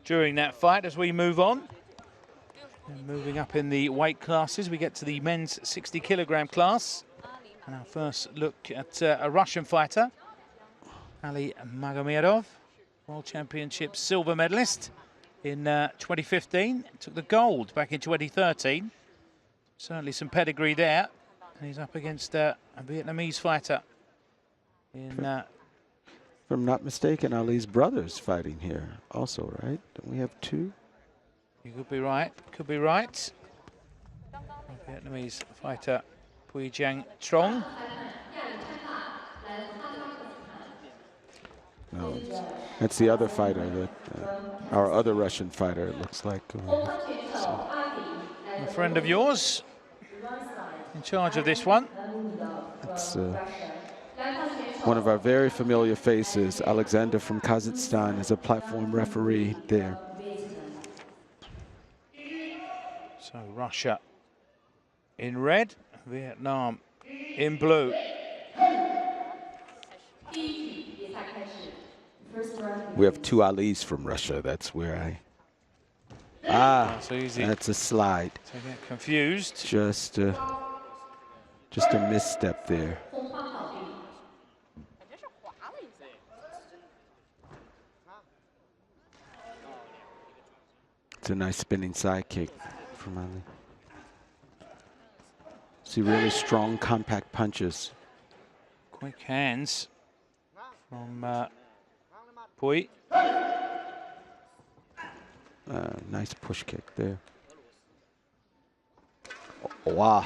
during that fight as we move on. And moving up in the weight classes, we get to the men's 60 kilogram class. And our first look at a Russian fighter, Ali Magomedov, World Championship silver medalist in 2015. Took the gold back in 2013. Certainly some pedigree there. And he's up against a Vietnamese fighter. If I'm not mistaken, Ali's brother's fighting here also, right? Don't we have two? You could be right. Could be right. Vietnamese fighter Pui Giang Trong. No, that's the other fighter, that our other Russian fighter, it looks like. A friend of yours in charge of this one. It's one of our very familiar faces, Alexander from Kazakhstan, is a platform referee there. So Russia in red, Vietnam in blue. We have two Alis from Russia. That's where that's easy. That's a slide. To get confused. Just a misstep there. It's a nice spinning side kick from Ali. See really strong, compact punches. Quick hands from Pui. Nice push kick there. Oh, wow.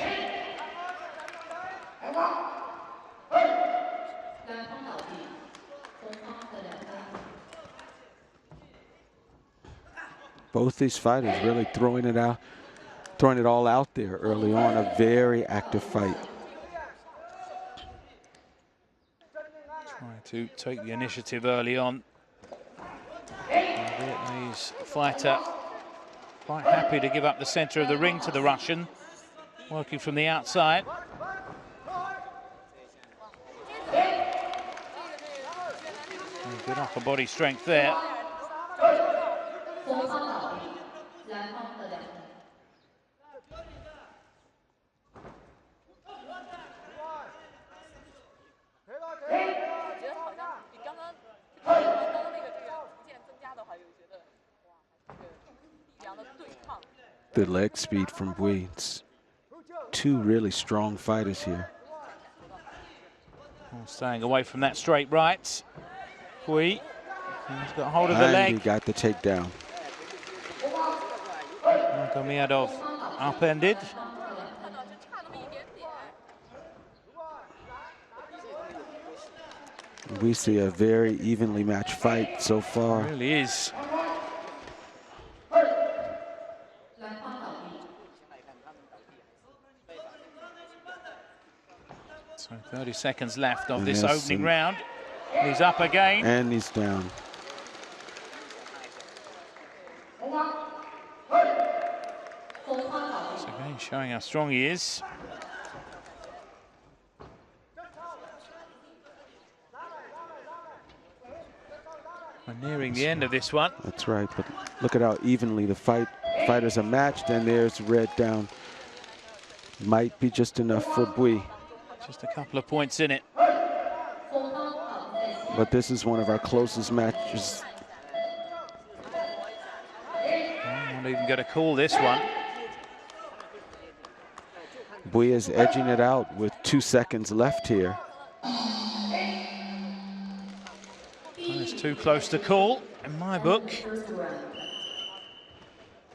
Both these fighters really throwing it all out there early on. A very active fight. Trying to take the initiative early on. The Vietnamese fighter quite happy to give up the center of the ring to the Russian, working from the outside. Good upper body strength there. The leg speed from Pui. It's two really strong fighters here. Staying away from that straight right. Pui, he's got hold of the leg. He got the takedown. Magomedov upended. We see a very evenly matched fight so far. It really is. So 30 seconds left of this opening round. He's up again. And he's down. So again, showing how strong he is. We're nearing the end of this one. That's right, but look at how evenly the fighters are matched, and there's red down. Might be just enough for Pui. Just a couple of points in it. But this is one of our closest matches. I'm not even going to call this one. Pui is edging it out with 2 seconds left here. It's too close to call in my book.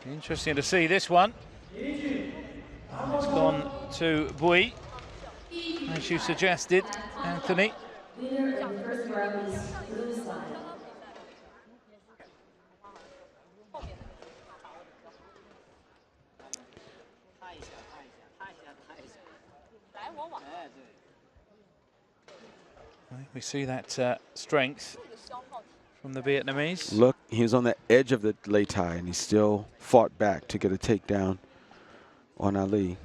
Interesting to see this one. And it's gone to Pui, as you suggested, Anthony. We see that strength from the Vietnamese. Look, he was on the edge of the Lei Tai, and he still fought back to get a takedown on Ali.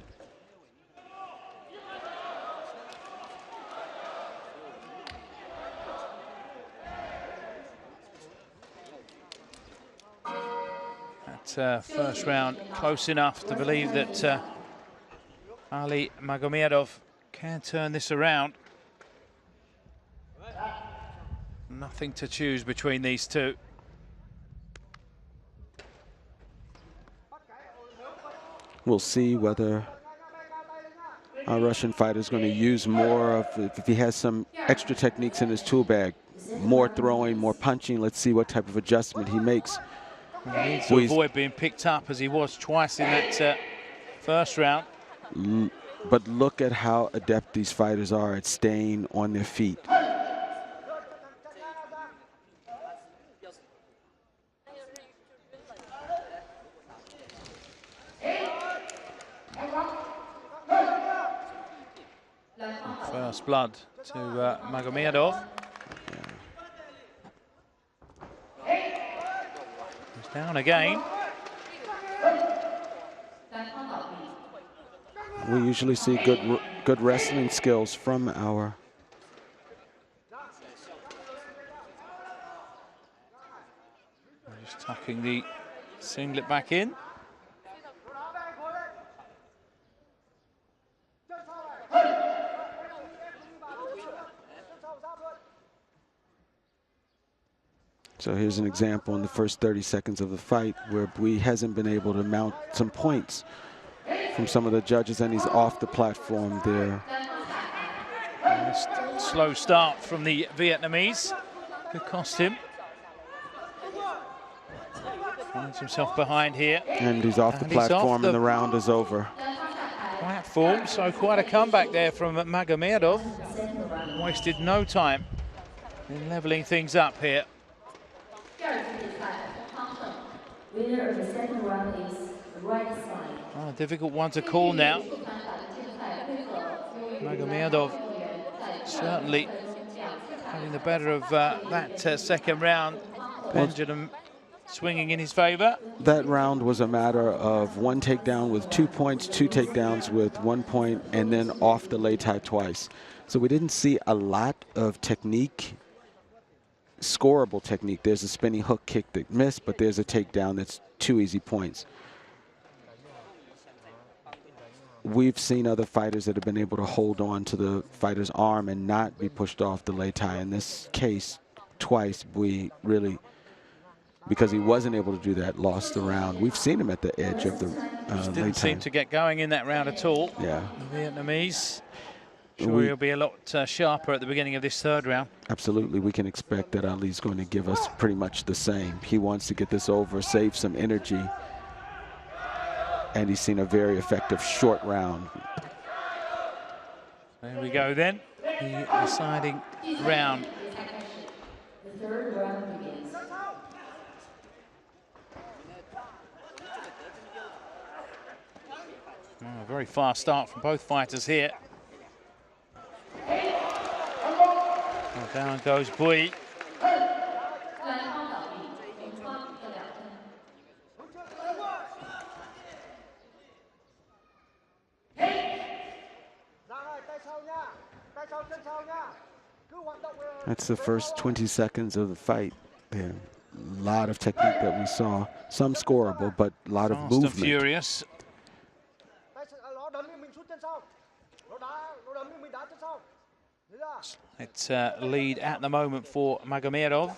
that first round close enough to believe that Ali Magomedov can turn this around. Nothing to choose between these two. We'll see whether our Russian fighter is going to use more of, if he has some extra techniques in his tool bag, more throwing, more punching. Let's see what type of adjustment he makes. He needs to avoid being picked up as he was twice in that first round. But look at how adept these fighters are at staying on their feet. First blood to Magomedov. He's down again. We usually see good wrestling skills from our Just tucking the singlet back in. So here's an example in the first 30 seconds of the fight where Bui hasn't been able to mount some points from some of the judges, and he's off the platform there. Slow start from the Vietnamese could cost him. Finds himself behind here. And he's off the platform and the round is over. Platform, so quite a comeback there from Magomedov. Wasted no time in leveling things up here. Winner of the second round is right side. Oh, a difficult one to call now. Magomedov certainly having the better of that second round. Pendulum swinging in his favor. That round was a matter of one takedown with 2 points, 2 takedowns with 1 point, and then off the lei tai twice. So we didn't see a lot of technique, scoreable technique. There's a spinning hook kick that missed, but there's a takedown that's 2 easy points. We've seen other fighters that have been able to hold on to the fighter's arm and not be pushed off the lei tai. In this case, twice, we really, because he wasn't able to do that, lost the round. We've seen him at the edge of the didn't seem to get going in that round at all. Yeah. The Vietnamese. Sure, he'll be a lot sharper at the beginning of this third round. Absolutely, we can expect that Ali's going to give us pretty much the same. He wants to get this over, save some energy, and he's seen a very effective short round. There we go then, the deciding round. The third round begins. Oh, a very fast start from both fighters here. Well, down goes Bui. That's the first 20 seconds of the fight there. A lot of technique that we saw. Some scoreable, but a lot of Fast movement. and furious. It's lead at the moment for Magomedov.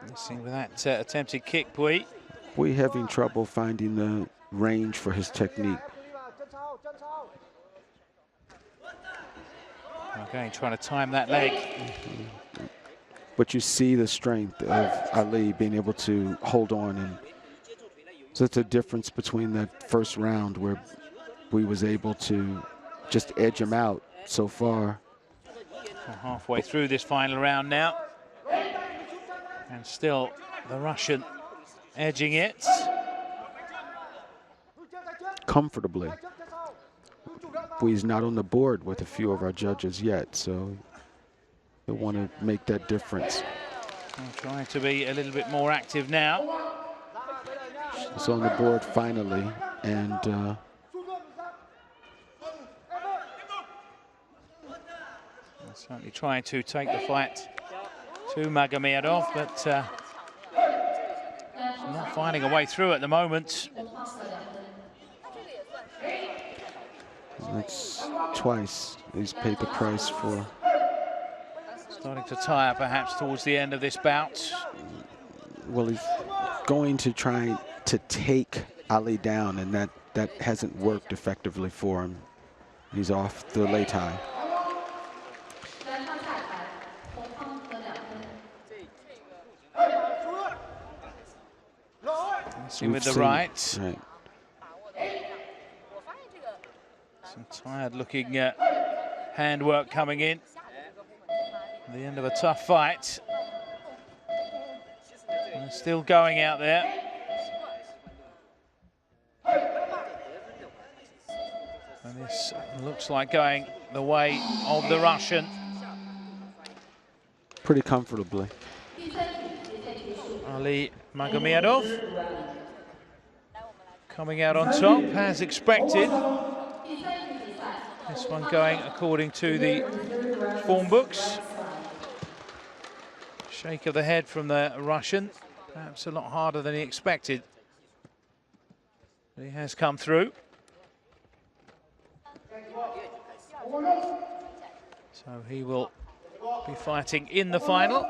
Missing with that attempted kick, Bui. Bui having trouble finding the range for his technique. Okay, trying to time that leg. But you see the strength of Ali being able to hold on, and so it's a difference between that first round where Bui was able to just edge him out so far. We're halfway through this final round now. And still the Russian edging it. Comfortably. Bui's not on the board with a few of our judges yet, so he'll want to make that difference. I'm trying to be a little bit more active now. It's on the board finally, and certainly trying to take the fight to Magomedov, but not finding a way through at the moment. That's twice he's paid the price for. Starting to tire perhaps towards the end of this bout. Well, he's going to try to take Ali down, and that hasn't worked effectively for him. He's off the lei tai. See with the right. Right. Some tired-looking handwork coming in. The end of a tough fight. And still going out there. And this looks like going the way of the Russian. Pretty comfortably. Ali Magomedov coming out on top as expected. This one going according to the form books. Shake of the head from the Russian, perhaps a lot harder than he expected. But he has come through. So he will be fighting in the final.